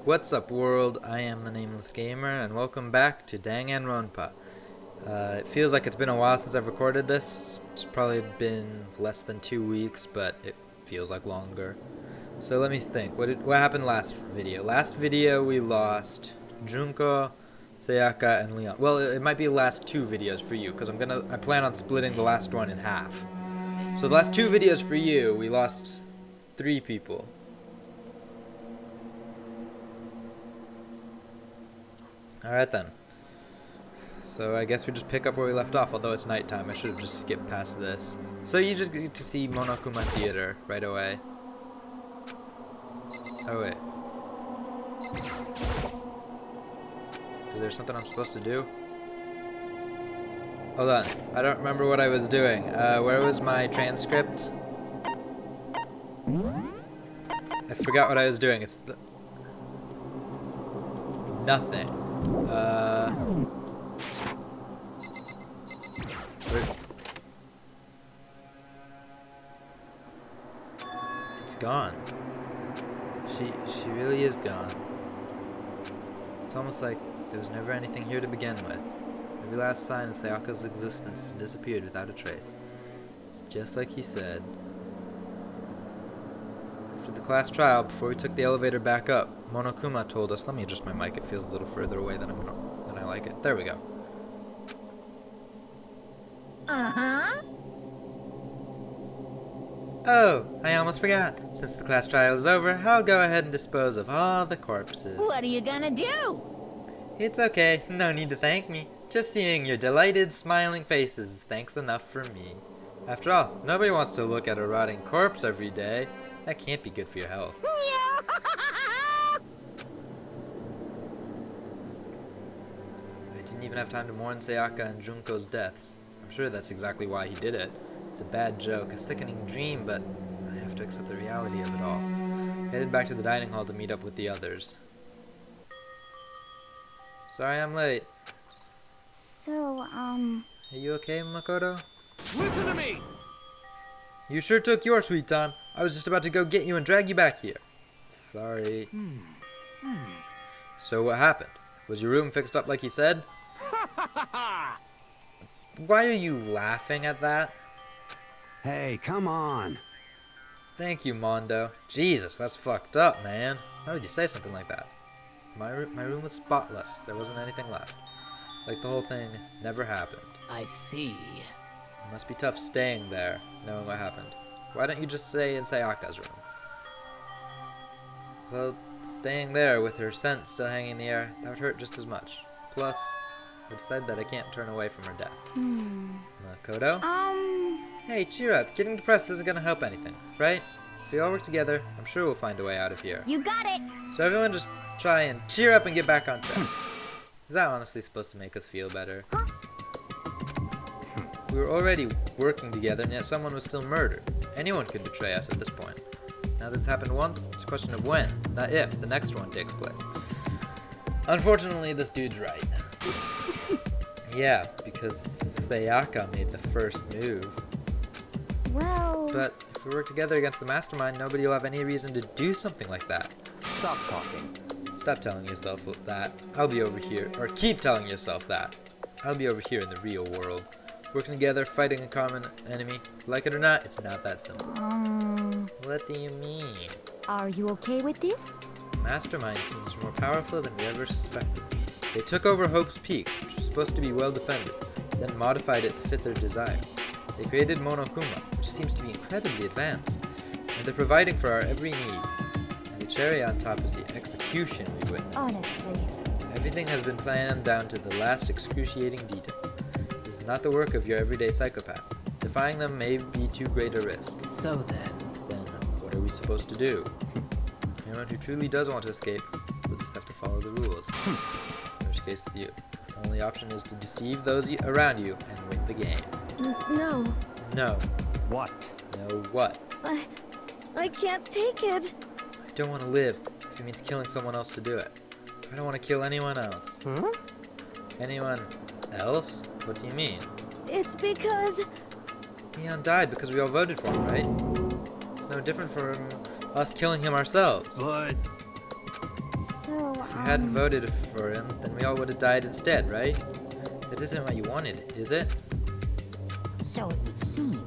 What's up, world? I am the Nameless Gamer, and welcome back to Danganronpa. It feels like it's been a while since I've recorded this. It's probably been less than 2 weeks, but it feels like longer. So let me think. What happened last video? Last video we lost Junko, Sayaka, and Leon. Well, it might be the last 2 videos for you, because I plan on splitting the last one in half. So the last 2 videos for you, we lost 3 people. Alright then. So I guess we just pick up where we left off, although it's nighttime. I should have just skipped past this. So you just get to see Monokuma Theater right away. Oh wait. Is there something I'm supposed to do? Hold on. I don't remember what I was doing. Where was my transcript? I forgot what I was doing. It's nothing. It's gone. She really is gone. It's almost like there was never anything here to begin with. Every last sign of Sayaka's existence has disappeared without a trace. It's just like he said. After the class trial, before we took the elevator back up, Monokuma told us, let me adjust my mic, it feels a little further away than I like it. There we go. Uh-huh. Oh, I almost forgot. Since the class trial is over, I'll go ahead and dispose of all the corpses. What are you gonna do? It's okay, no need to thank me. Just seeing your delighted, smiling faces is thanks enough for me. After all, nobody wants to look at a rotting corpse every day. That can't be good for your health. I didn't even have time to mourn Sayaka and Junko's deaths. I'm sure that's exactly why he did it. It's a bad joke, a sickening dream, but I have to accept the reality of it all. Headed back to the dining hall to meet up with the others. Sorry I'm late. So, Are you okay, Makoto? Listen to me! You sure took your sweet time. I was just about to go get you and drag you back here. Sorry. So what happened? Was your room fixed up like he said? Why are you laughing at that? Hey, come on. Thank you, Mondo. Jesus, that's fucked up, man. How would you say something like that? My room was spotless. There wasn't anything left. Like the whole thing never happened. I see. It must be tough staying there, knowing what happened. Why don't you just stay in Sayaka's room? Well, staying there with her scent still hanging in the air, that would hurt just as much. Plus, I decided that I can't turn away from her death. Makoto? Hey, cheer up. Getting depressed isn't gonna help anything, right? If we all work together, I'm sure we'll find a way out of here. you got it. So everyone just try and cheer up and get back on track. Is that honestly supposed to make us feel better? Huh? We were already working together, and yet someone was still murdered. Anyone could betray us at this point. Now that it's happened once, it's a question of when, not if, the next one takes place. Unfortunately, this dude's right. Yeah, because Sayaka made the first move. Well, But if we work together against the mastermind, nobody will have any reason to do something like that. Stop talking. Stop telling yourself that. I'll be over here. Or keep telling yourself that. I'll be over here in the real world. Working together, fighting a common enemy. Like it or not, it's not that simple. What do you mean? are you okay with this? Mastermind seems more powerful than we ever suspected. They took over Hope's Peak, which was supposed to be well defended, then modified it to fit their desire. They created Monokuma, which seems to be incredibly advanced, and they're providing for our every need. And the cherry on top is the execution we witnessed. Honestly. Everything has been planned down to the last excruciating detail. This is not the work of your everyday psychopath. Defying them may be too great a risk. So then, What are we supposed to do? Anyone who truly does want to escape will just have to follow the rules. In which case, the only option is to deceive those around you and win the game. No, No. What? No what? I can't take it. I don't want to live if it means killing someone else to do it. I don't want to kill anyone else. Huh? Anyone else? What do you mean? It's because Leon died because we all voted for him, right? It's no different from us killing him ourselves. But So, If you hadn't voted for him, then we all would have died instead, right? That isn't what you wanted, is it? So it would seem.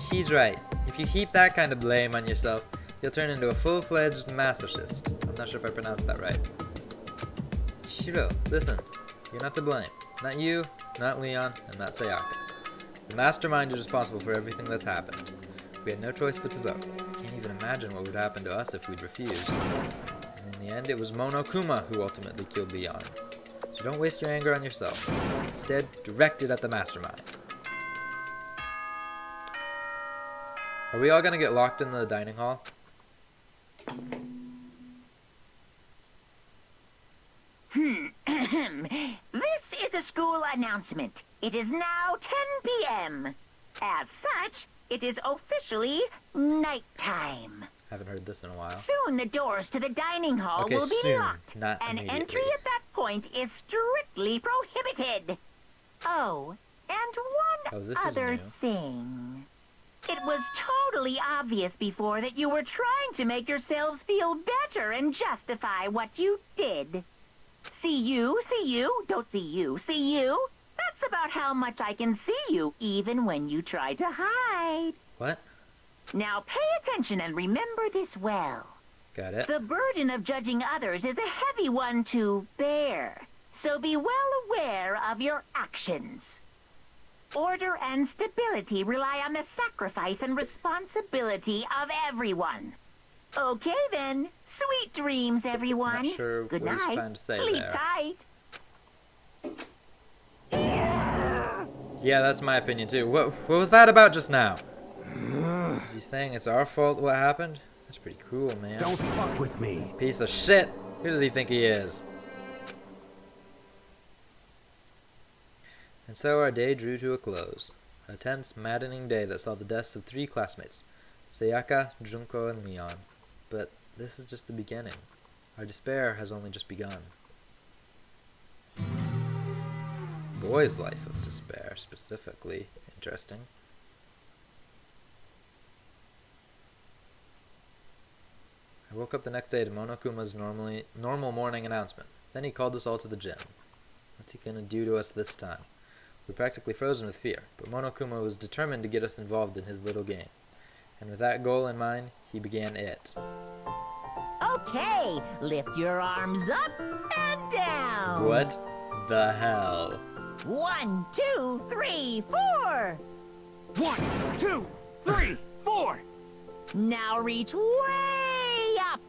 She's right. If you heap that kind of blame on yourself, you'll turn into a full-fledged masochist. I'm not sure if I pronounced that right. Shiro, listen. You're not to blame. Not you, not Leon, and not Sayaka. The mastermind is responsible for everything that's happened. We had no choice but to vote. I can't even imagine what would happen to us if we'd refused. And in the end, it was Monokuma who ultimately killed Leon. So don't waste your anger on yourself. Instead, direct it at the mastermind. Are we all gonna get locked in the dining hall? This is a school announcement. It is now 10 p.m. As such, it is officially nighttime. Haven't heard this in a while. Soon the doors to the dining hall Okay, will be soon, locked, not and immediately. entry at that point is strictly prohibited. Oh, and Oh, one this is other new. thing. It was totally obvious before that you were trying to make yourselves feel better and justify what you did. See you, don't see you, see you. That's about how much I can see you, even when you try to hide. What? Now pay attention and remember this well. Got it. The burden of judging others is a heavy one to bear, so be well aware of your actions. Order and stability rely on the sacrifice and responsibility of everyone. Okay then, sweet dreams, everyone. Not sure Good what he's night. trying to say Sleep there. tight. Yeah, that's my opinion too. What was that about just now? Is he saying it's our fault what happened? That's pretty cruel, man. Don't fuck with me. Piece of shit. Who does he think he is? And so our day drew to a close. A tense, maddening day that saw the deaths of 3 classmates, Sayaka, Junko, and Leon. But this is just the beginning. Our despair has only just begun. Boy's life of despair, specifically. Interesting. I woke up the next day to Monokuma's normal morning announcement. Then he called us all to the gym. What's he gonna do to us this time? We were practically frozen with fear, but Monokuma was determined to get us involved in his little game. And with that goal in mind, he began it. Okay, lift your arms up and down. What the hell? 1, 2, 3, 4. 1, 2, 3, 4. Now reach way up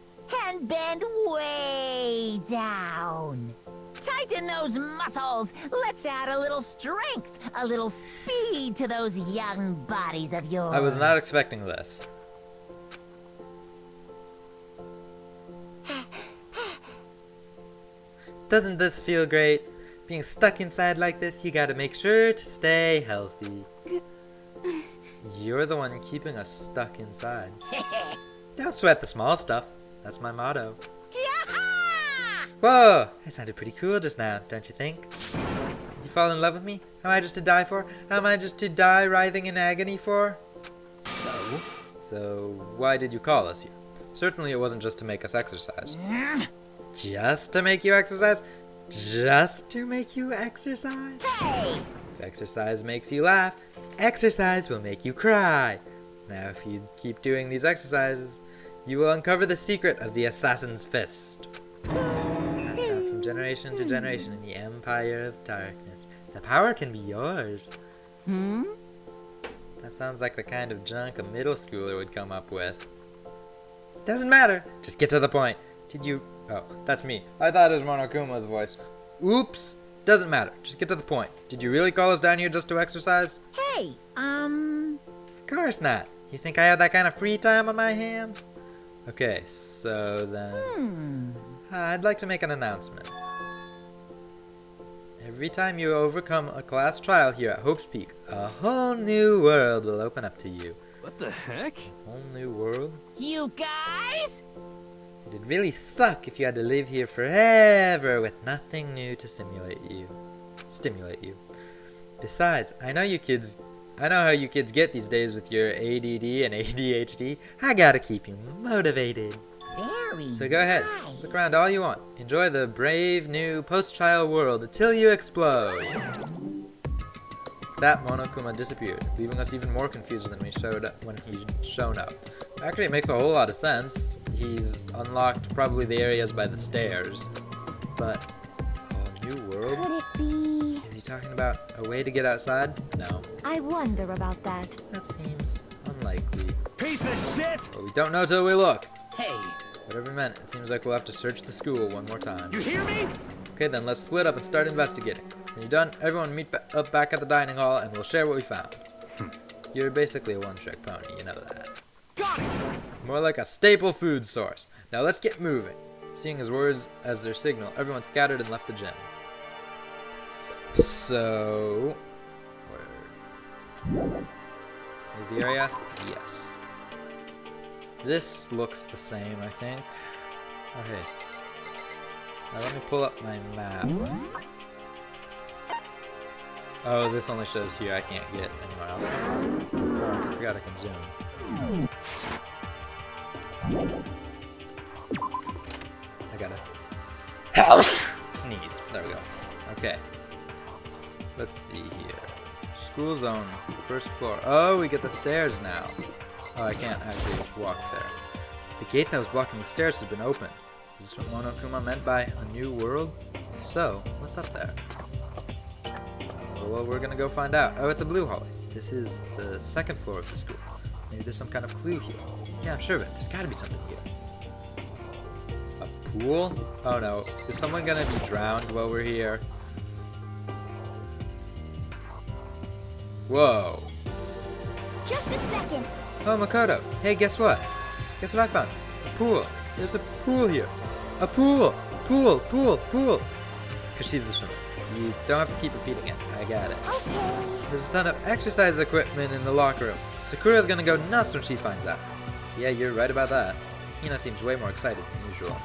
and bend way down. Tighten those muscles. Let's add a little strength, a little speed to those young bodies of yours. I was not expecting this. Doesn't this feel great? Being stuck inside like this, you gotta make sure to stay healthy. You're the one keeping us stuck inside. Don't sweat the small stuff. That's my motto. Whoa! That sounded pretty cool just now, don't you think? Did you fall in love with me? Am I just to die for? Am I just to die writhing in agony for? So why did you call us here? Certainly it wasn't just to make us exercise. Just to make you exercise? Just to make you exercise? Hey! If exercise makes you laugh, exercise will make you cry. Now if you keep doing these exercises, you will uncover the secret of the assassin's fist. Passed down from generation to generation in the Empire of Darkness. The power can be yours. That sounds like the kind of junk a middle schooler would come up with. Doesn't matter. Just get to the point. Did you... Oh, that's me. I thought it was Monokuma's voice. Oops. Doesn't matter. Just get to the point. Did you really call us down here just to exercise? Hey, Of course not. You think I have that kind of free time on my hands? Okay, so then... I'd like to make an announcement. Every time you overcome a class trial here at Hope's Peak, a whole new world will open up to you. What the heck? A whole new world? you guys? It'd really suck if you had to live here forever with nothing new to stimulate you. Besides, I know how you kids get these days with your ADD and ADHD. I gotta keep you motivated. very So go ahead, nice. look around all you want. Enjoy the brave new post-trial world until you explode. That Monokuma disappeared, leaving us even more confused than we showed up when he's shown up. Actually, it makes a whole lot of sense. He's unlocked probably the areas by the stairs, but a new world? Could it be? Is he talking about a way to get outside? No, I wonder about that. that seems unlikely. Piece of shit! But we don't know till we look. Hey, Whatever it meant, it seems like we'll have to search the school one more time. You hear me? Okay then, let's split up and start investigating. When you're done, everyone meet up back at the dining hall and we'll share what we found. You're basically a one-trick pony, you know that. Got it! More like a staple food source. Now let's get moving. Seeing his words as their signal, everyone scattered and left the gym. So... Leave the area? Yes. This looks the same, I think. Oh, hey. Now let me pull up my map. Oh, this only shows here. I can't get anywhere else. Oh, I forgot I can zoom. I gotta sneeze. There we go. Okay. Let's see here. School zone, first floor. Oh, we get the stairs now. Oh, I can't actually walk there. The gate that was blocking the stairs has been opened. Is this what Monokuma meant by a new world? If so, what's up there? Well, we're gonna go find out. Oh, it's a blue hallway. This is the second floor of the school. Maybe there's some kind of clue here. Yeah, I'm sure of it. There's gotta be something here. A pool? Oh no. Is someone gonna be drowned while we're here? Whoa. Just a second. Oh, Makoto. Hey, guess what? Guess what I found? A pool. There's a pool here. A pool. Pool. Pool. Because she's the swimmer. You don't have to keep repeating it. I got it. Okay. There's a ton of exercise equipment in the locker room. Sakura's gonna go nuts when she finds out. Yeah, you're right about that. Hina seems way more excited than usual.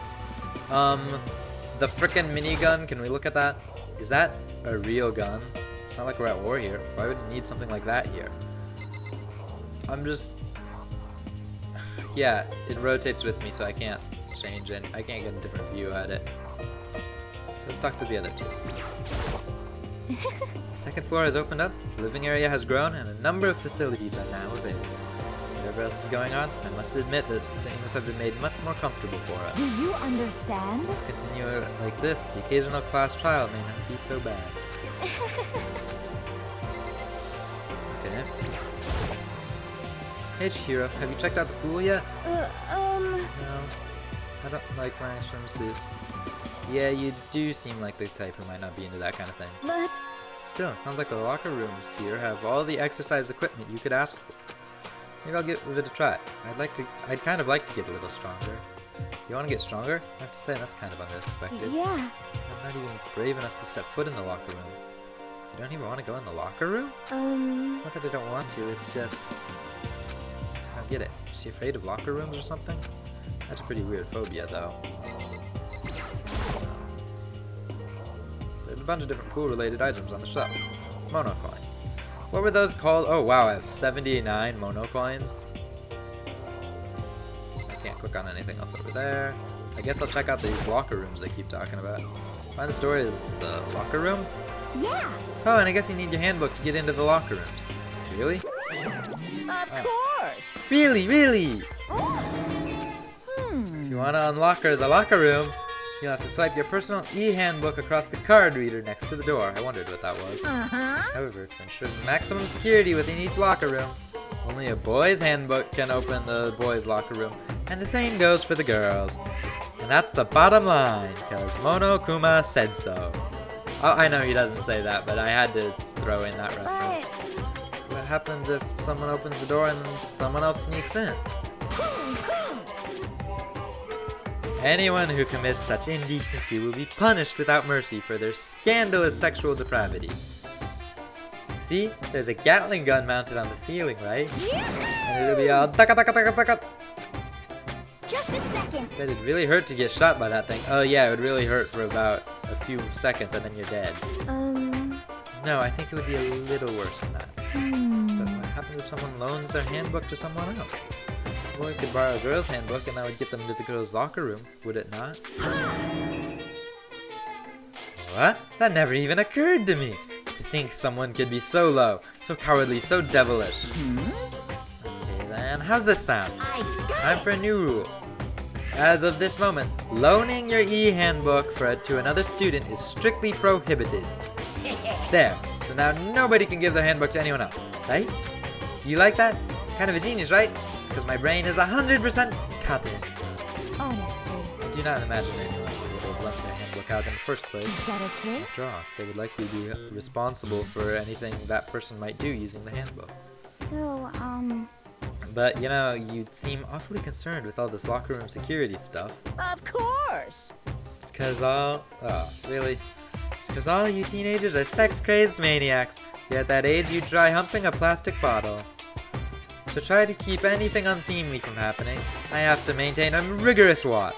The frickin' minigun, can we look at that? Is that a real gun? It's not like we're at war here. Why would we need something like that here? I'm just... Yeah, it rotates with me, so I can't change it. I can't get a different view at it. So let's talk to the other two. The second floor has opened up, the living area has grown, and a number of facilities are now available. Whatever else is going on, I must admit that things have been made much more comfortable for us. Do you understand? Let's continue like this. The occasional class trial may not be so bad. Okay. Hey Chihiro, have you checked out the pool yet? No. I don't like wearing swimsuits. Yeah, you do seem like the type who might not be into that kind of thing. But Still, it sounds like the locker rooms here have all the exercise equipment you could ask for. Maybe I'll give it a try. I'd kind of like to get a little stronger. You want to get stronger? I have to say, that's kind of unexpected. yeah, I'm not even brave enough to step foot in the locker room. You don't even want to go in the locker room? It's not that I don't want to, it's just... I don't get it. Is she afraid of locker rooms or something? That's a pretty weird phobia, though. There's a bunch of different pool-related items on the shelf. Mono coin. What were those called? Oh wow, I have 79 mono coins. I can't click on anything else over there. I guess I'll check out these locker rooms they keep talking about. Find the store is the locker room? Yeah. Oh, and I guess you need your handbook to get into the locker rooms. Really? of course. Really? If you want to unlock the locker room, you'll have to swipe your personal e-handbook across the card reader next to the door. I wondered what that was. However, to ensure maximum security within each locker room, only a boy's handbook can open the boys' locker room, and the same goes for the girls. And that's the bottom line, because Monokuma said so. Oh, I know he doesn't say that, but I had to throw in that reference. What happens if someone opens the door and someone else sneaks in? Anyone who commits such indecency will be punished without mercy for their scandalous sexual depravity. See? There's a Gatling gun mounted on the ceiling, right? And it'll be all taka taka taka taka. Just a second. But it'd really hurt to get shot by that thing. Oh yeah, it would really hurt for about a few seconds and then you're dead. No, I think it would be a little worse than that. But what happens if someone loans their handbook to someone else? boy could borrow a girl's handbook and that would get them to the girl's locker room, would it not? What? That never even occurred to me! To think someone could be so low, so cowardly, so devilish. Okay then, how's this sound? Time for a new rule. As of this moment, loaning your e-handbook to another student is strictly prohibited. There. So now nobody can give their handbook to anyone else, right? You like that? Kind of a genius, right? It's because my brain is 100% cut in. Honestly. I do not imagine anyone would have left their handbook out in the first place. Is that okay? After all, they would likely be responsible for anything that person might do using the handbook. So, But, you know, you seem awfully concerned with all this locker room security stuff. Of course. It's because really? It's because all you teenagers are sex-crazed maniacs. You're at that age you try humping a plastic bottle. To try to keep anything unseemly from happening, I have to maintain a rigorous watch.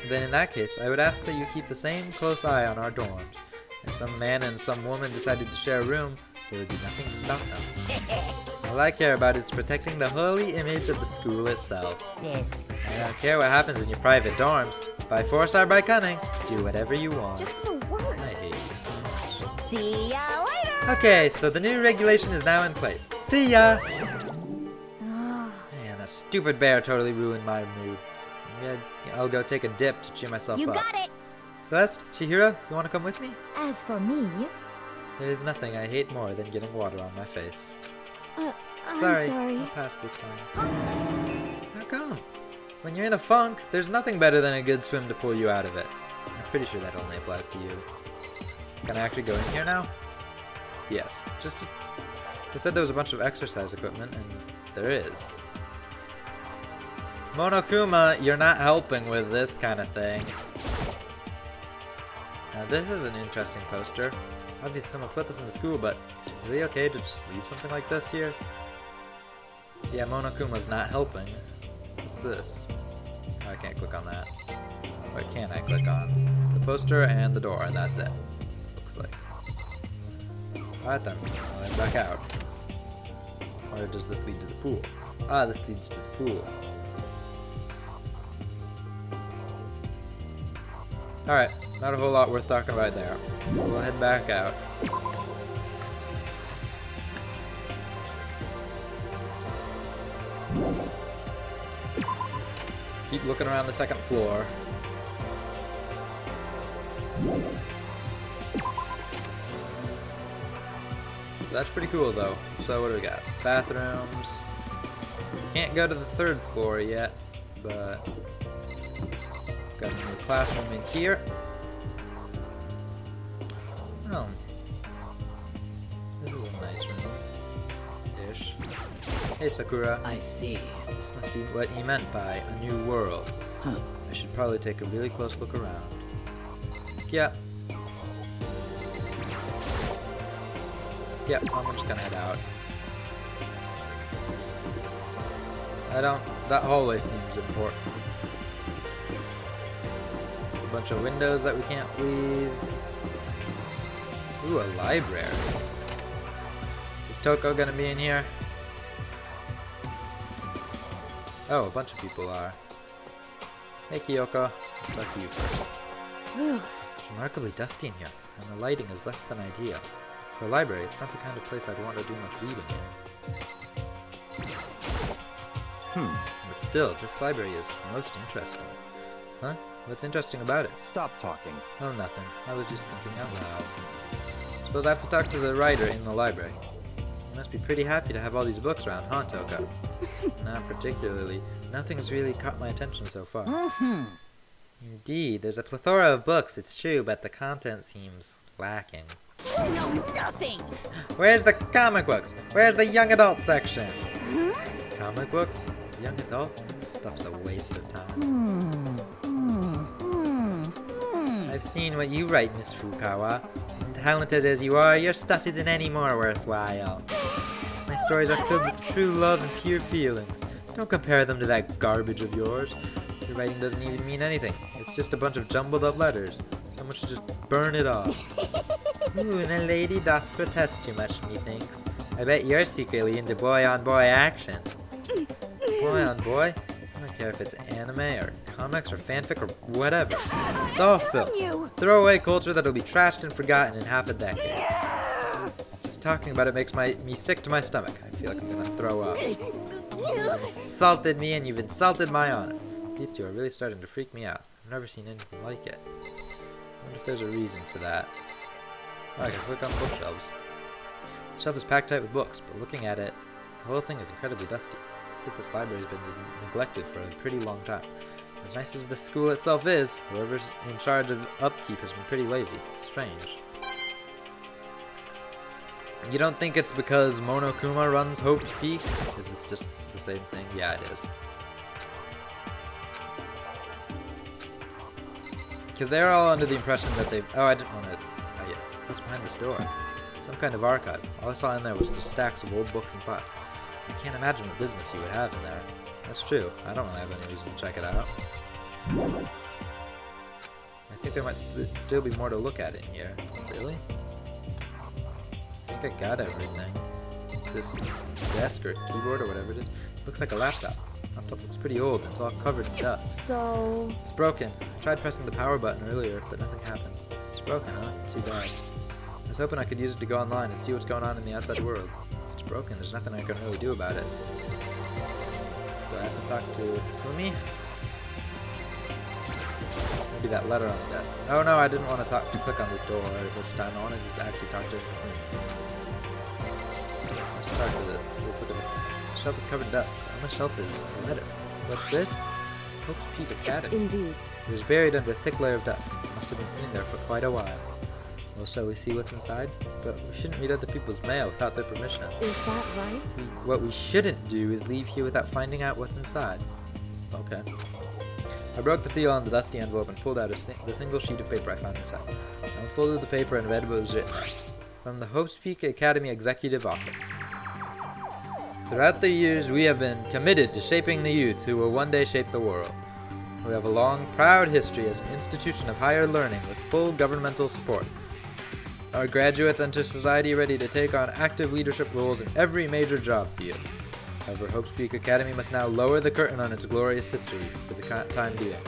Then in that case, I would ask that you keep the same close eye on our dorms. If some man and some woman decided to share a room, there would be nothing to stop them. All I care about is protecting the holy image of the school itself. I don't care what happens in your private dorms. By force or by cunning, do whatever you want. just the worst. I hate you so much. See ya later. Okay, so the new regulation is now in place. See ya! Ah, Man, that stupid bear totally ruined my mood. Yeah, I'll go take a dip to cheer myself you up. got it. Celeste, Chihiro, you want to come with me? As for me, There is nothing I hate more than getting water on my face. I'm Sorry, sorry. I'll pass this time. How come? When you're in a funk, there's nothing better than a good swim to pull you out of it. I'm pretty sure that only applies to you. Can I actually go in here now? Yes. They said there was a bunch of exercise equipment, and there is. Monokuma, you're not helping with this kind of thing. Now this is an interesting poster. Obviously someone put this in the school, but is it really okay to just leave something like this here? Yeah, Monokuma's not helping. What's this? Oh, I can't click on that. What can I click on? The poster and the door, and that's it. Looks like. Alright then, I'll head back out. Or does this lead to the pool? Ah, this leads to the pool. Alright, not a whole lot worth talking about there. We'll head back out. Keep looking around the second floor. That's pretty cool though. So what do we got? Bathrooms. Can't go to the third floor yet, but got a new classroom in here. Oh. This is a nice room-ish. Hey Sakura. I see. This must be what he meant by a new world. Huh. I should probably take a really close look around. Yeah. Yeah, I'm just gonna head out. That hallway seems important. A bunch of windows that we can't leave. Ooh, a library. Is Toko gonna be in here? Oh, a bunch of people are. Hey Kyoko, let's talk to you first. It's remarkably dusty in here, and the lighting is less than ideal. For a library, it's not the kind of place I'd want to do much reading in. But still, this library is most interesting. Huh? What's interesting about it? Stop talking. Oh, nothing. I was just thinking out loud. Suppose I have to talk to the writer in the library. You must be pretty happy to have all these books around, huh, Toko? Not particularly. Nothing's really caught my attention so far. Indeed, there's a plethora of books, it's true, but the content seems lacking. No, nothing. Where's the comic books? Where's the young adult section? Comic books? Young adult? That stuff's a waste of time. I've seen what you write, Miss Fukawa. Talented as you are, your stuff isn't any more worthwhile. My stories are filled with true love and pure feelings. Don't compare them to that garbage of yours. Your writing doesn't even mean anything. It's just a bunch of jumbled up letters. Someone should just burn it off. Ooh, the lady doth protest too much, methinks. I bet you're secretly into boy-on-boy action. Come on, boy. I don't care if it's anime or comics or fanfic or whatever. It's all film. Throwaway culture that'll be trashed and forgotten in half a decade. Just talking about it makes me sick to my stomach. I feel like I'm gonna throw up. You've insulted me and you've insulted my honor. These two are really starting to freak me out. I've never seen anything like it. I wonder if there's a reason for that. Oh, I can click on bookshelves. The shelf is packed tight with books, but looking at it, the whole thing is incredibly dusty. It's like this library's been neglected for a pretty long time. As nice as the school itself is, whoever's in charge of upkeep has been pretty lazy. Strange. You don't think it's because Monokuma runs Hope's Peak? Is this just the same thing? Yeah, it is. Because they're all under the impression that they've... Oh, I didn't want to... Oh, yeah. What's behind this door? Some kind of archive. All I saw in there was just stacks of old books and files. I can't imagine what business you would have in there. That's true. I don't really have any reason to check it out. I think there might still be more to look at in here. Really? I think I got everything. This desk or keyboard or whatever it is. Looks like a laptop. Laptop looks pretty old and it's all covered in dust. So... It's broken. I tried pressing the power button earlier, but nothing happened. It's broken, huh? Too bad. I was hoping I could use it to go online and see what's going on in the outside world. If it's broken, there's nothing I can really do about it. Do I have to talk to Fumi? Maybe that letter on the desk. Oh no, I didn't want to click on the door this time. I wanted to actually talk to Fumi. Let's start with this. Let's look at this. The shelf is covered in dust. On the shelf is a letter. What's this? Hope's Peak Academy. Indeed. It was buried under a thick layer of dust. It must have been sitting there for quite a while. Well, shall we see what's inside? But we shouldn't read other people's mail without their permission. Is that right? What we shouldn't do is leave here without finding out what's inside. Okay. I broke the seal on the dusty envelope and pulled out the single sheet of paper I found inside. I unfolded the paper and read what was written there. From the Hope's Peak Academy Executive Office. Throughout the years, we have been committed to shaping the youth who will one day shape the world. We have a long, proud history as an institution of higher learning with full governmental support. Our graduates enter society ready to take on active leadership roles in every major job field. However, Hope's Peak Academy must now lower the curtain on its glorious history for the time being.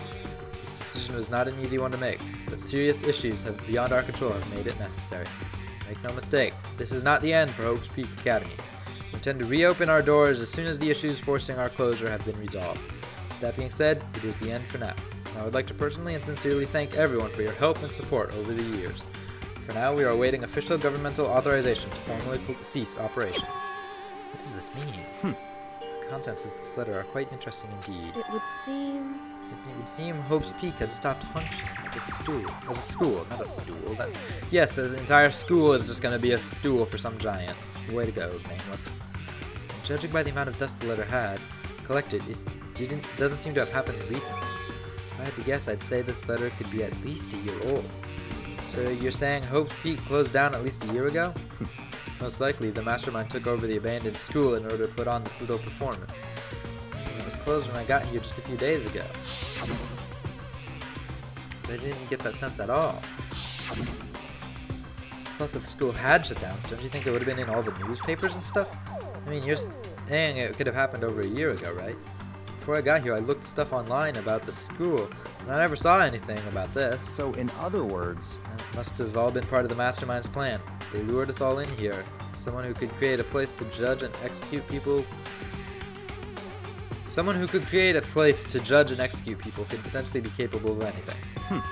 This decision was not an easy one to make, but serious issues beyond our control have made it necessary. Make no mistake, this is not the end for Hope's Peak Academy. We intend to reopen our doors as soon as the issues forcing our closure have been resolved. That being said, it is the end for now. I would like to personally and sincerely thank everyone for your help and support over the years. For now, we are awaiting official governmental authorization to formally cease operations. What does this mean? The contents of this letter are quite interesting indeed. It would seem... It would seem Hope's Peak had stopped functioning as a school, not a stool. Yes, an entire school is just going to be a stool for some giant. Way to go, Nameless. And judging by the amount of dust the letter had collected, it doesn't seem to have happened recently. If I had to guess, I'd say this letter could be at least a year old. So you're saying Hope's Peak closed down at least a year ago? Most likely, the mastermind took over the abandoned school in order to put on this little performance. It was closed when I got here just a few days ago. But I didn't get that sense at all. Plus, if the school had shut down, don't you think it would have been in all the newspapers and stuff? I mean, you're saying it could have happened over a year ago, right? Before I got here, I looked stuff online about the school, and I never saw anything about this. So, in other words... It must have all been part of the mastermind's plan. They lured us all in here. Someone who could create a place to judge and execute people... Someone who could create a place to judge and execute people could potentially be capable of anything. Of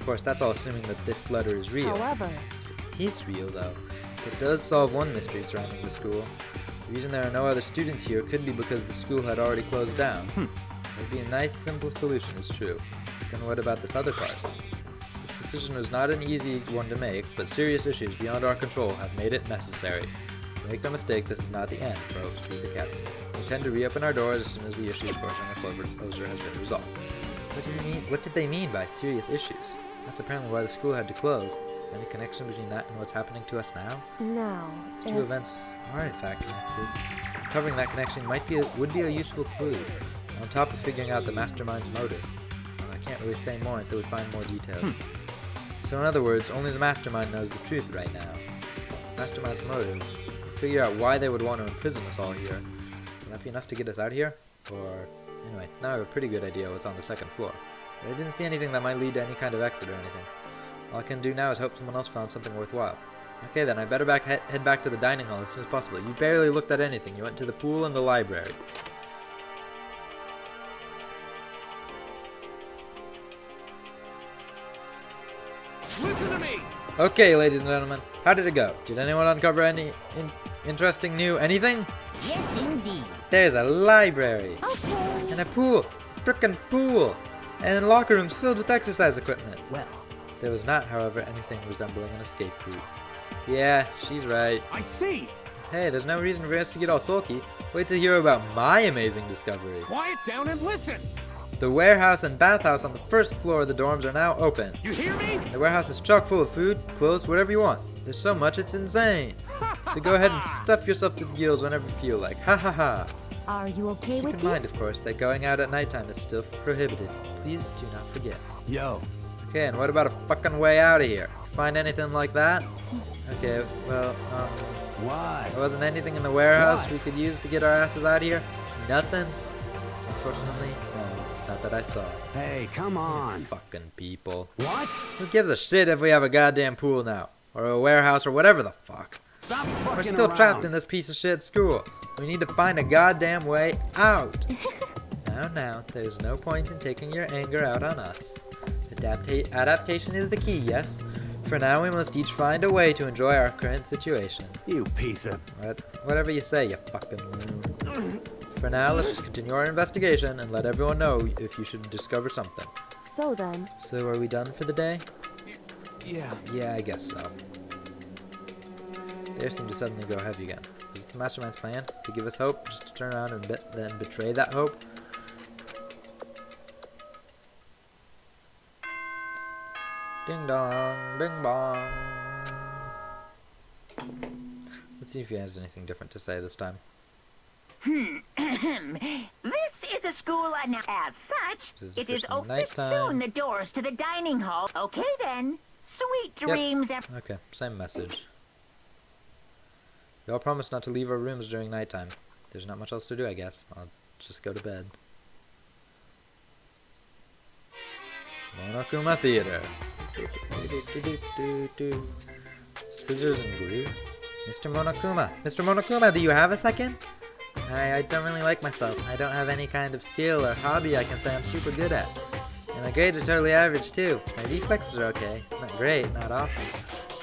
course, that's all assuming that this letter is real. However... It is real, though. It does solve one mystery surrounding the school. The reason there are no other students here could be because the school had already closed down. It would be a nice, simple solution, it's true. Then what about this other part? This decision was not an easy one to make, but serious issues beyond our control have made it necessary. Make no mistake, this is not the end for Hope's Peak Academy. We intend to reopen our doors as soon as the issues forcing our closure has been resolved. What do you mean? What did they mean by serious issues? That's apparently why the school had to close. Is there any connection between that and what's happening to us now? No. These two events are in fact connected. Covering that connection would be a useful clue, on top of figuring out the mastermind's motive. Well, I can't really say more until we find more details. So in other words, only the mastermind knows the truth right now. Mastermind's motive, figure out why they would want to imprison us all here. Will that be enough to get us out of here? Or, anyway, now I have a pretty good idea what's on the second floor. But I didn't see anything that might lead to any kind of exit or anything. All I can do now is hope someone else found something worthwhile. Okay then, I better head back to the dining hall as soon as possible. You barely looked at anything. You went to the pool and the library. Listen to me! Okay, ladies and gentlemen, how did it go? Did anyone uncover any interesting new anything? Yes, indeed. There's a library Okay. and a pool, frickin' pool, and locker rooms filled with exercise equipment. Well, There was not, however, anything resembling an escape route. Yeah, she's right. I see! Hey, there's no reason for us to get all sulky. Wait to hear about my amazing discovery. Quiet down and listen! The warehouse and bathhouse on the first floor of the dorms are now open. You hear me? The warehouse is chock full of food, clothes, whatever you want. There's so much, it's insane. So go ahead and stuff yourself to the gills whenever you feel like. Ha ha ha. Are you okay Keep with in mind, this? of course, that going out at nighttime is still prohibited. Please do not forget. Yo, Okay, and what about a fucking way out of here? Find anything like that? Okay, well, what? there wasn't anything in the warehouse What? we could use to get our asses out of here? Nothing? Unfortunately, no. Not that I saw. Hey, come on. Fucking people. What? Who gives a shit if we have a goddamn pool now? Or a warehouse or whatever the fuck? Stop fucking We're still around. trapped in this piece of shit school. We need to find a goddamn way out. Now, there's no point in taking your anger out on us. Adaptation is the key, yes? For now, we must each find a way to enjoy our current situation. You piece of... Whatever you say, you fucking loon. For now, let's just continue our investigation and let everyone know if you should discover something. So then, So, are we done for the day? Yeah. Yeah, I guess so. They seem to suddenly go heavy again. Is this the mastermind's plan? To give us hope? Just to turn around and then betray that hope? Ding dong, bing bong. Let's see if he has anything different to say this time. This is a school now. As such, This is it is officially open nighttime. soon. The doors to the dining hall. Okay then. Sweet dreams. Okay, same message. We all promise not to leave our rooms during nighttime. There's not much else to do, I guess. I'll just go to bed. Monokuma Theater. Scissors and glue. Mr. Monokuma. Mr. Monokuma, do you have a second? I don't really like myself. I don't have any kind of skill or hobby I can say I'm super good at. And my grades are totally average too. My reflexes are okay. Not great, not awful.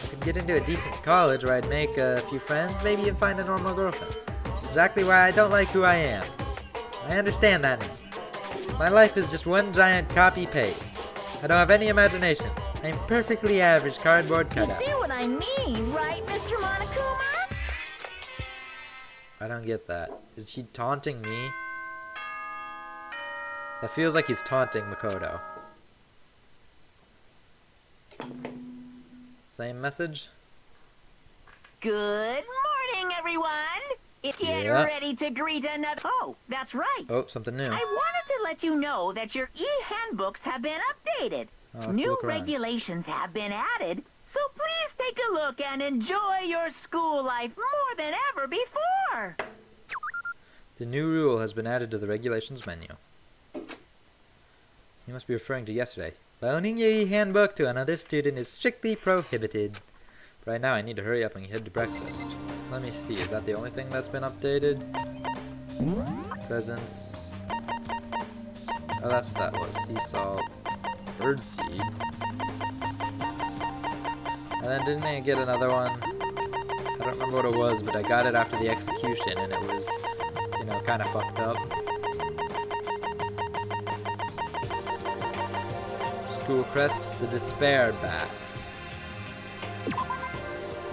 I could get into a decent college where I'd make a few friends, maybe even find a normal girlfriend. Exactly why I don't like who I am. I understand that now. My life is just one giant copy-paste. I don't have any imagination. I'm perfectly average cardboard you cutout. see what I mean, right, Mr. Monokuma? I don't get that. Is he taunting me? That feels like he's taunting Makoto. Same message? Good morning, everyone. If you're Yeah. ready to greet another... Oh, that's right. Oh, something new. I wanted to let you know that your e-handbooks have been updated. I'll have to New look around. regulations have been added, so please take a look and enjoy your school life more than ever before. The new rule has been added to the regulations menu. You must be referring to yesterday. Loaning your e-handbook to another student is strictly prohibited. Right now I need to hurry up and head to breakfast. Let me see, is that the only thing that's been updated? Presents. Oh, that's what that was. Sea salt. Birdseed. And then didn't I get another one? I don't remember what it was, but I got it after the execution and it was, you know, kind of fucked up. School crest, the Despair Bat.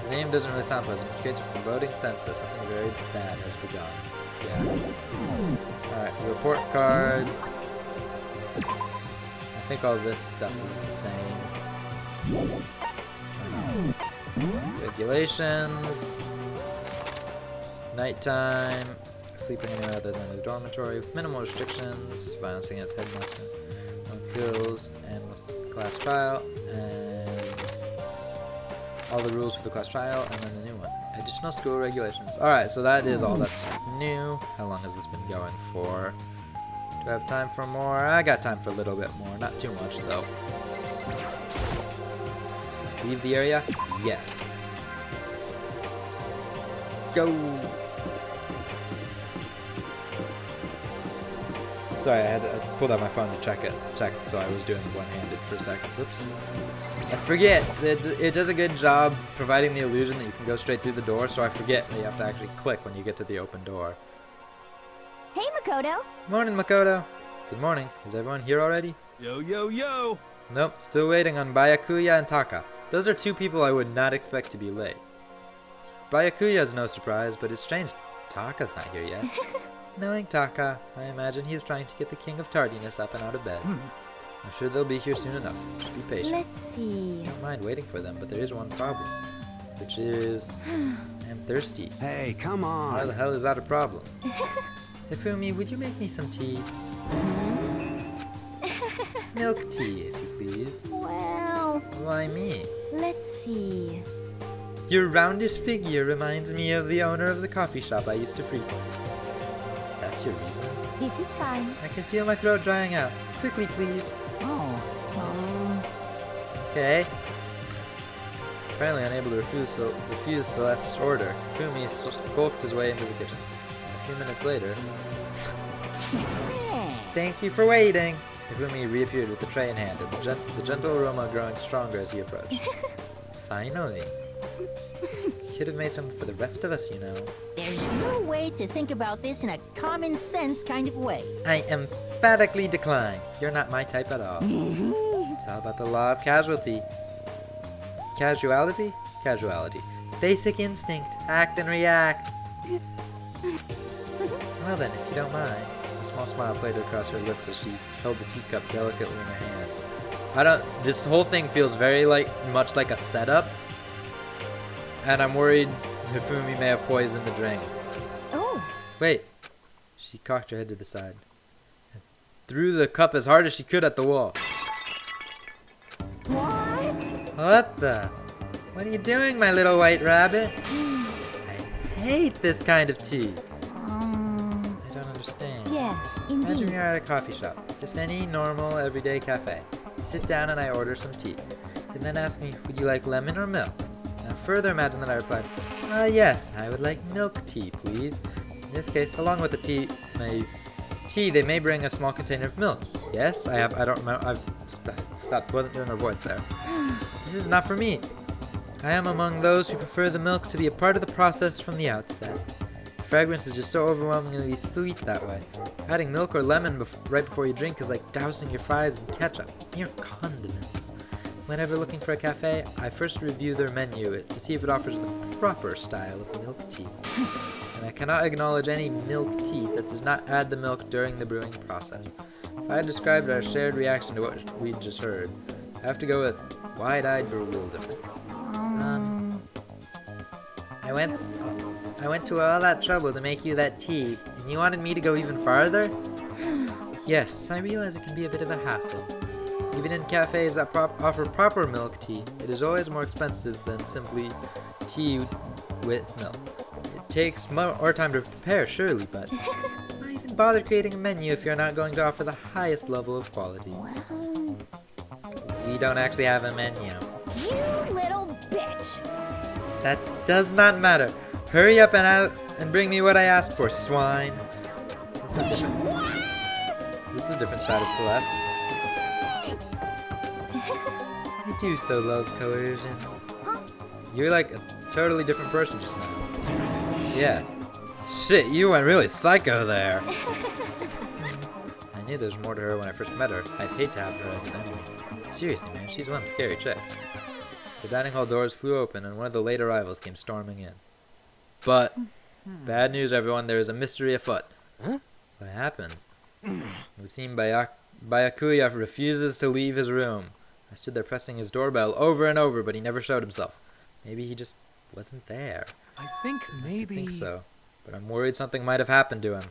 The name doesn't really sound pleasant, which creates a foreboding sense that something very bad has begun. Yeah. Alright, report card. I think all this stuff is the same. Regulations. Nighttime. Sleeping anywhere other than the dormitory with minimal restrictions. Violence against headmaster. No kills. And class trial. And all the rules for the class trial. And then the new one. Additional school regulations. Alright, so that is all that's new. How long has this been going for? Do I have time for more? I got time for a little bit more. Not too much, though. Leave the area? Yes. Go! Sorry, I pulled out my phone to check, so I was doing one-handed for a second. Whoops. I forget that it does a good job providing the illusion that you can go straight through the door, so I forget that you have to actually click when you get to the open door. Hey, Makoto. Morning, Makoto. Good morning. Is everyone here already? Yo, yo, yo! Nope, still waiting on Byakuya and Taka. Those are two people I would not expect to be late. Byakuya is no surprise, but it's strange Taka's not here yet. Knowing Taka, I imagine he is trying to get the king of tardiness up and out of bed. I'm sure they'll be here soon enough. Just be patient. Let's see. I don't mind waiting for them, but there is one problem. Which is... I'm thirsty. Hey, come Why the on! hell is that a problem? Hifumi, would you make me some tea? Milk tea, if you please. Well, Why me? let's see. Your roundish figure reminds me of the owner of the coffee shop I used to frequent. That's your reason? This is fine. I can feel my throat drying out. Quickly, please. Oh, Okay. Apparently unable to refuse Celeste's order, Fumi skulked his way into the kitchen. A few minutes later... Thank you for waiting! Fumi reappeared with the tray in hand, and the gentle aroma growing stronger as he approached. Finally. Could have made some for the rest of us, you know. there's no way to think about this in a common sense kind of way. I emphatically decline. You're not my type at all. It's all about the law of casualty. Casuality? Casuality. Basic instinct. Act and react. Well then, if you don't mind. A small smile played across her lips as she held the teacup delicately in her hand. This whole thing feels very much like a setup. And I'm worried Hifumi may have poisoned the drink. Oh, Wait. She cocked her head to the side and threw the cup as hard as she could at the wall. what? What the? What are you doing, my little white rabbit? I hate this kind of tea. I don't understand. Yes, Imagine indeed. you're at a coffee shop, just any normal, everyday cafe. I sit down and I order some tea. And then ask me, would you like lemon or milk? Now further imagine that I replied, yes, I would like milk tea, please. In this case, along with the tea, they may bring a small container of milk. Yes, I don't remember, I've stopped, wasn't doing her voice there. This is not for me. I am among those who prefer the milk to be a part of the process from the outset. The fragrance is just so overwhelmingly sweet that way. Adding milk or lemon right before you drink is like dousing your fries in ketchup, mere condiments. Whenever looking for a cafe, I first review their menu to see if it offers the proper style of milk tea. And I cannot acknowledge any milk tea that does not add the milk during the brewing process. If I had described our shared reaction to what we just heard, I have to go with wide-eyed bewilderment. I went to all that trouble to make you that tea, and you wanted me to go even farther? Yes, I realize it can be a bit of a hassle. Even in cafes that offer proper milk tea, it is always more expensive than simply tea with milk. It takes more time to prepare, surely, but why even bother creating a menu if you're not going to offer the highest level of quality? We don't actually have a menu. You little bitch. That does not matter. Hurry up and bring me what I asked for, swine. This is a different side of Celeste. I do so love coercion. You're like a totally different person just now. Yeah. Shit, you went really psycho there. I knew there was more to her when I first met her. I'd hate to have her as an enemy. Seriously, man, she's one scary chick. The dining hall doors flew open and one of the late arrivals came storming in. But, bad news everyone, there is a mystery afoot. Huh? What happened? It would seem Byakuya refuses to leave his room. I stood there pressing his doorbell over and over, but he never showed himself. Maybe he just wasn't there. I think I maybe... think so. But I'm worried something might have happened to him.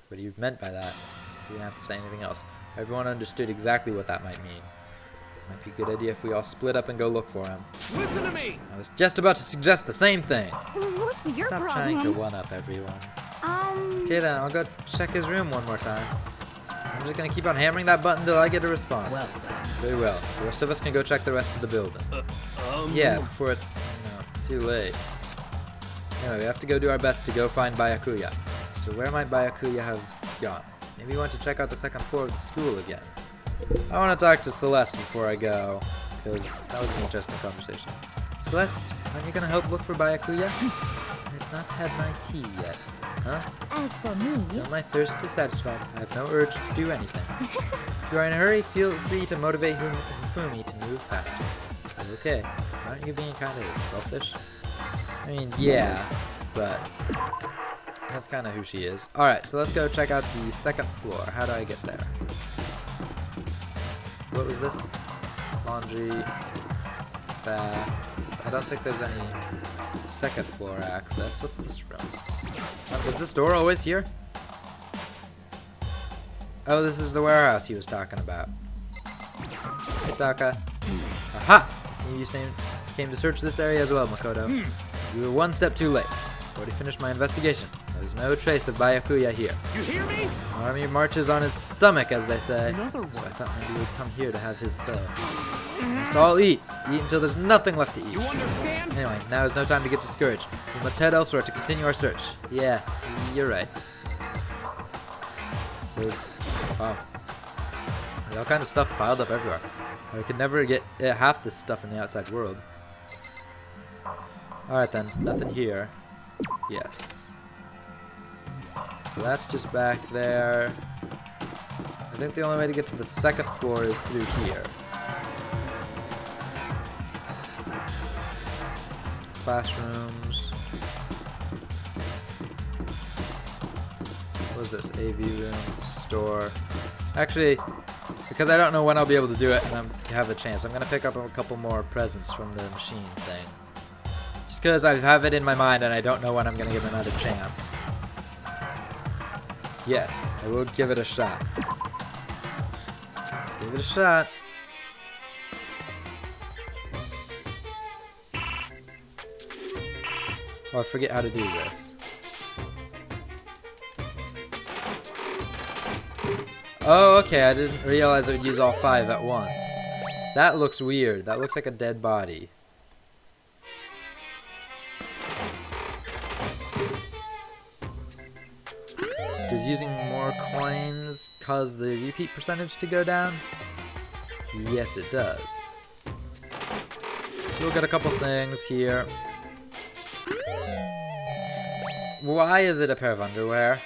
What he meant by that. He didn't have to say anything else. Everyone understood exactly what that might mean. Might be a good idea if we all split up and go look for him. Listen to me! I was just about to suggest the same thing. What's your Stop trying to one-up everyone. Okay then, I'll go check his room one more time. I'm just gonna keep on hammering that button until I get a response. Well done. Very well. The rest of us can go check the rest of the building. Yeah, before it's too late. Anyway, we have to go do our best to go find Byakuya. So where might Byakuya have gone? Maybe you want to check out the second floor of the school again. I want to talk to Celeste before I go, because that was an interesting conversation. Celeste, aren't you going to help look for Byakuya? I've not had my tea yet. Huh? As for me, Till my thirst is satisfied, I have no urge to do anything. If you are in a hurry, feel free to motivate Hifumi to move faster. Okay, aren't you being kind of selfish? I mean, yeah, but that's kind of who she is. Alright, so let's go check out the second floor. How do I get there? What was this? Laundry, bath. I don't think there's any second floor access. What's this room? Was this door always here? Oh, this is the warehouse he was talking about. Hey, Taka. Aha! I see you came to search this area as well, Makoto. You were one step too late. Already finished my investigation. There's no trace of Byakuya here. You hear me? Army marches on its stomach, as they say. In other So I words. thought maybe he would come here to have his fill. We must all eat. Eat until there's nothing left to eat. You understand? Anyway, now is no time to get discouraged. We must head elsewhere to continue our search. Yeah, you're right. So, wow. There's all kind of stuff piled up everywhere. I could never get half this stuff in the outside world. Alright then, nothing here. Yes. So that's just back there. I think the only way to get to the second floor is through here. Classrooms. What is this? AV room, store. Actually, because I don't know when I'll be able to do it and I have a chance, I'm going to pick up a couple more presents from the machine thing. Just because I have it in my mind and I don't know when I'm going to get another chance. Yes, I will give it a shot. Let's give it a shot. Oh, I forget how to do this. Oh, okay, I didn't realize it would use all 5 at once. That looks weird. That looks like a dead body. Does using more coins cause the repeat percentage to go down? Yes, it does. So we'll get a couple things here. Why is it a pair of underwear?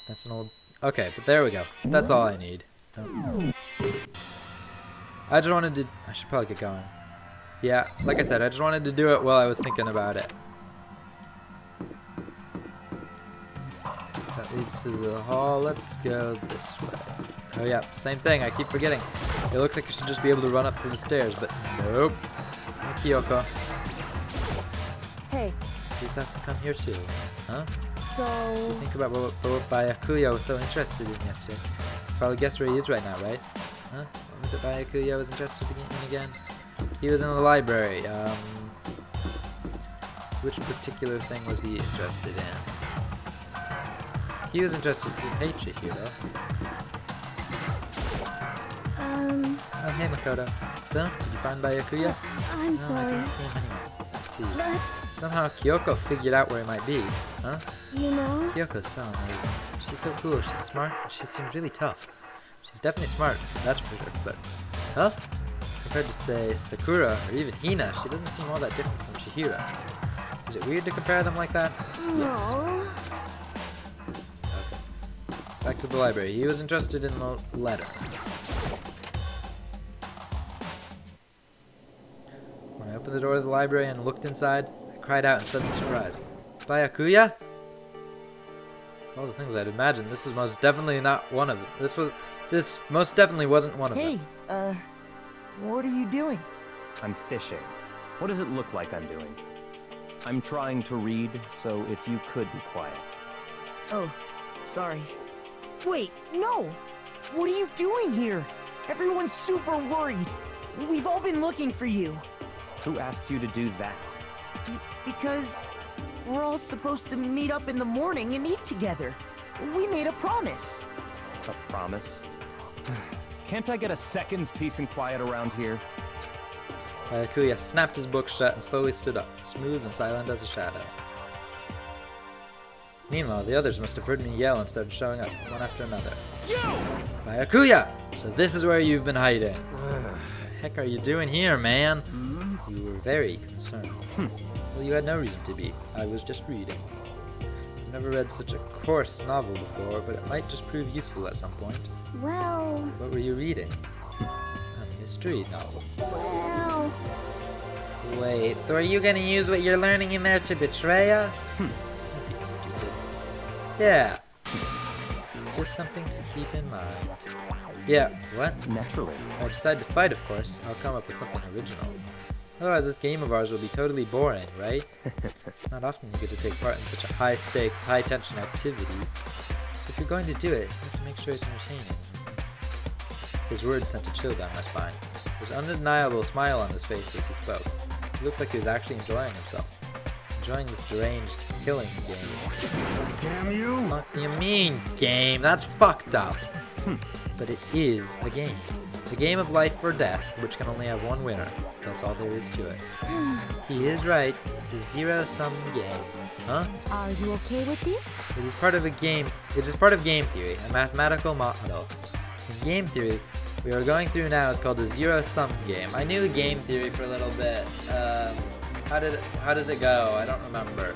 That's an old... Okay, but there we go. That's all I need. Oh. I just wanted to... I should probably get going. Yeah, like I said, I just wanted to do it while I was thinking about it. That leads to the hall. Let's go this way. Oh yeah, same thing. I keep forgetting. It looks like I should just be able to run up to the stairs, but nope. Hey, Kyoko. hey, You thought to come here too, huh? so Think about what Byakuya was so interested in yesterday. Probably guess where he is right now, right? Huh? What was it Byakuya was interested in again? He was in the library. Which particular thing was he interested in? He was interested in... Hey, Chihiro. Oh, hey, Makoto. So, did you find Byakuya? I'm No, I sorry. didn't see him anywhere. Let's see. But, Somehow Kyoko figured out where he might be, huh? you know, Kyoko's so amazing. She's so cool. She's smart. She seems really tough. She's definitely smart, that's for sure. But tough? Compared to, say, Sakura or even Hina, she doesn't seem all that different from Chihiro. Is it weird to compare them like that? Yes. no. Okay. Back to the library. He was interested in the letter. When I opened the door of the library and looked inside, I cried out in sudden surprise. Byakuya? All the things I'd imagined, this was most definitely not one of them. This most definitely wasn't one of them. Hey, what are you doing? I'm fishing. What does it look like I'm doing? I'm trying to read, so if you could be quiet. Oh, sorry. Wait, no! What are you doing here? Everyone's super worried. We've all been looking for you. Who asked you to do that? Because we're all supposed to meet up in the morning and eat together. We made a promise. A promise? Can't I get a second's peace and quiet around here? Byakuya snapped his book shut and slowly stood up, smooth and silent as a shadow. Meanwhile, the others must have heard me yell and started showing up, one after another. Byakuya! So this is where you've been hiding. What the heck are you doing here, man? You were very concerned. Well, you had no reason to be. I was just reading. I've never read such a coarse novel before, but it might just prove useful at some point. Well, What were you reading? A mystery novel. well... Wait, so are you gonna use what you're learning in there to betray us? Don't be stupid. Yeah. It's just something to keep in mind. Yeah, what? Naturally. If I decide to fight, of course, I'll come up with something original. Otherwise, this game of ours will be totally boring, right? It's not often you get to take part in such a high-stakes, high-tension activity. If you're going to do it, you have to make sure it's entertaining. His words sent a chill down my spine. There was an undeniable smile on his face as he spoke. He looked like he was actually enjoying himself. Enjoying this deranged killing game. Damn you! What do you mean, game? That's fucked up. But it is a game. A game of life or death, which can only have one winner. That's all there is to it. He is right. It's a zero-sum game. Huh? Are you okay with this? It is part of a game. It is part of game theory, a mathematical model. In game theory, we are going through now is called a zero-sum game. I knew game theory for a little bit. How does it go? I don't remember.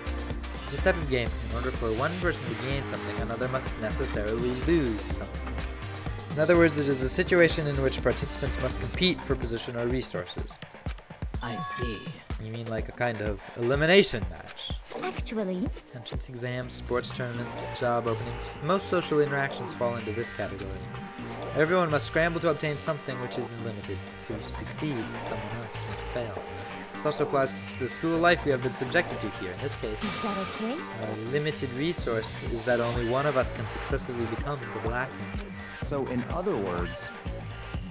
This type of game, in order for one person to gain something, another must necessarily lose something. In other words, it is a situation in which participants must compete for position or resources. I see. You mean like a kind of elimination match? Actually, Entrance exams, sports tournaments, job openings, most social interactions fall into this category. Everyone must scramble to obtain something which is limited. To succeed, someone else must fail. This also applies to the school life we have been subjected to here. In this case, is that okay? our limited resource is that only one of us can successfully become the Black Hand. So, in other words,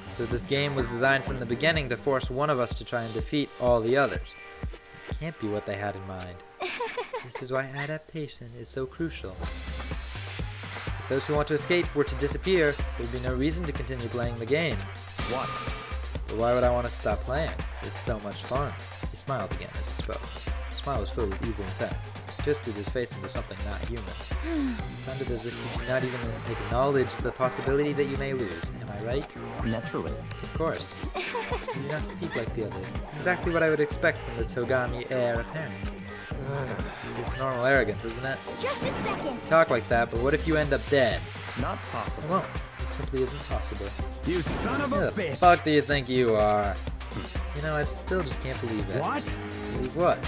So this game was designed from the beginning to force one of us to try and defeat all the others. It can't be what they had in mind. This is why adaptation is so crucial. If those who want to escape were to disappear, there'd be no reason to continue playing the game. what? But why would I want to stop playing? It's so much fun. He smiled again as he spoke. The smile was filled with evil intent. He twisted his face into something not human. It sounded as if you do not even acknowledge the possibility that you may lose. Am I right? Naturally. Of course. You do not speak like the others. Exactly what I would expect from the Togami heir apparent. It's just normal arrogance, isn't it? Just a second. Talk like that, but what if you end up dead? Not I possible. won't. It simply isn't possible. You son of Who a the bitch! fuck do you think you are? You know, I still just can't believe it. What? Believe what?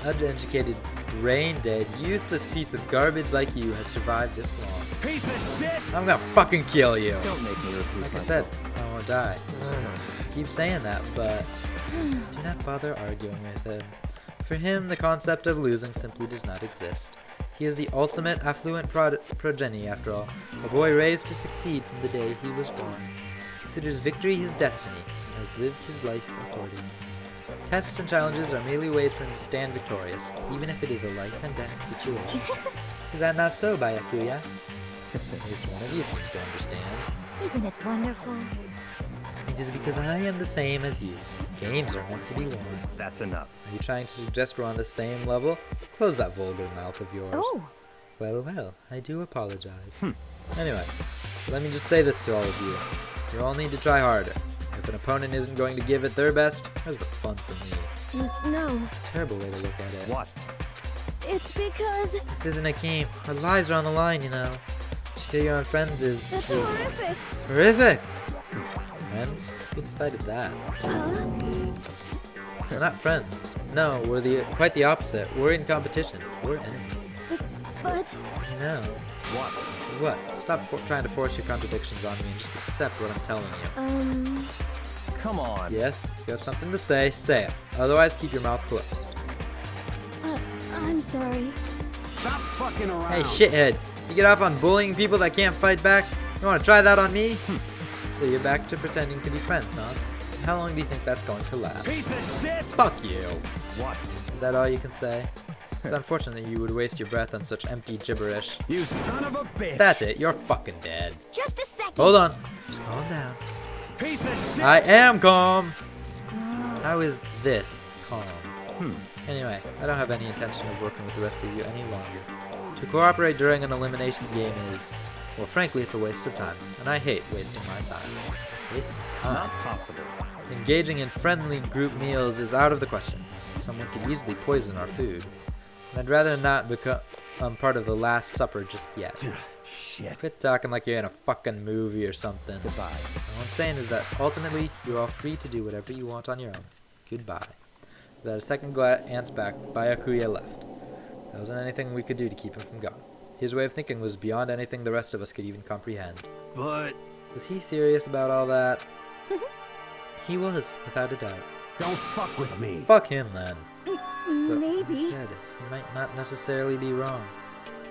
Uneducated, brain-dead, useless piece of garbage like you has survived this long. Piece of shit! I'm gonna fucking kill you! Don't make me repeat Like I myself. said, I won't die. Keep saying that, but do not bother arguing with him. For him, the concept of losing simply does not exist. He is the ultimate affluent progeny, after all, a boy raised to succeed from the day he was born. Considers victory his destiny, and has lived his life accordingly. Tests and challenges are merely ways for him to stand victorious, even if it is a life and death situation. Is that not so, Byakuya? At least one of you seems to understand. Isn't it wonderful? It is because I am the same as you. Games are meant to be won. That's enough. Are you trying to suggest we're on the same level? Close that vulgar mouth of yours. Oh, Well, I do apologize. Anyway, let me just say this to all of you. You all need to try harder. If an opponent isn't going to give it their best, where's the fun for me? no. It's a terrible way to look at it. What? It's because This isn't a game. Our lives are on the line, you know. To kill your own friends is that's horrific. horrific. Friends? Who decided that? Huh? We're not friends. No, we're quite the opposite. We're in competition. We're enemies. But You know. What? What? Stop trying to force your contradictions on me and just accept what I'm telling you. Come on. Yes, if you have something to say, say it. Otherwise, keep your mouth closed. I'm sorry. Stop fucking around! Hey, shithead. You get off on bullying people that can't fight back? You want to try that on me? So you're back to pretending to be friends, huh? How long do you think that's going to last? Piece of shit! Fuck you. What? Is that all you can say? It's unfortunate you would waste your breath on such empty gibberish. You son of a bitch! That's it, you're fucking dead. Just a second. Hold on. Just calm down. Piece of shit! I am calm! How is this calm? Anyway, I don't have any intention of working with the rest of you any longer. To cooperate during an elimination game is, well, frankly, it's a waste of time. And I hate wasting my time. Waste of time? Not possible. Engaging in friendly group meals is out of the question. Someone could easily poison our food. And I'd rather not become part of the Last Supper just yet. Shit. Quit talking like you're in a fucking movie or something. Goodbye. All I'm saying is that ultimately, you're all free to do whatever you want on your own. Goodbye. Without a second glance back, Byakuya left. There wasn't anything we could do to keep him from going. His way of thinking was beyond anything the rest of us could even comprehend. But Was he serious about all that? He was, without a doubt. don't fuck with me. Fuck him, then. But like I Maybe. said, he might not necessarily be wrong.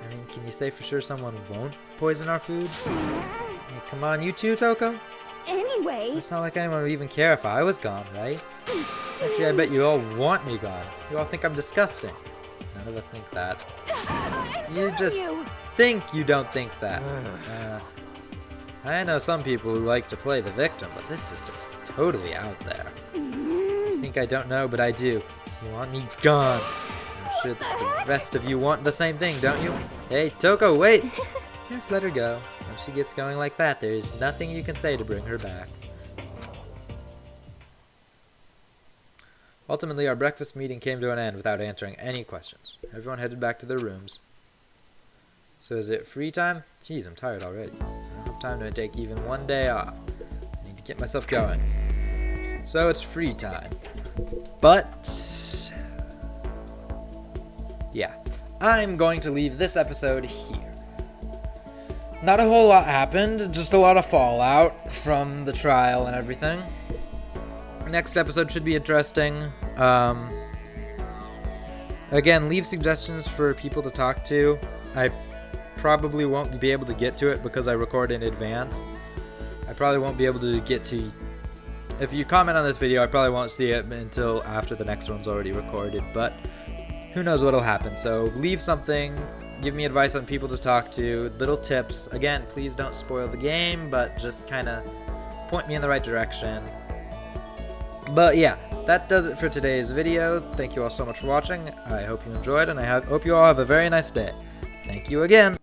I mean, can you say for sure someone won't poison our food? Hey, come on, you too, Toko? Anyway. It's not like anyone would even care if I was gone, right? Actually, I bet you all want me gone. You all think I'm disgusting. None of us think that. You just think you don't think that. I know some people who like to play the victim, but this is just totally out there. I think I don't know, but I do. You want me gone. I'm sure that the rest of you want the same thing, don't you? Hey, Toko, wait! Just let her go. Once she gets going like that, there's nothing you can say to bring her back. Ultimately, our breakfast meeting came to an end without answering any questions. Everyone headed back to their rooms. So is it free time? Jeez, I'm tired already. I don't have time to take even one day off. I need to get myself going. So it's free time. But yeah, I'm going to leave this episode here. Not a whole lot happened, just a lot of fallout from the trial and everything. Next episode should be interesting. Again, leave suggestions for people to talk to. I probably won't be able to get to it because I record in advance. I probably won't be able to get to... If you comment on this video, I probably won't see it until after the next one's already recorded, but who knows what'll happen. So leave something, give me advice on people to talk to, little tips. Again, please don't spoil the game, but just kind of point me in the right direction. But yeah, that does it for today's video. Thank you all so much for watching. I hope you enjoyed, and I hope you all have a very nice day. Thank you again.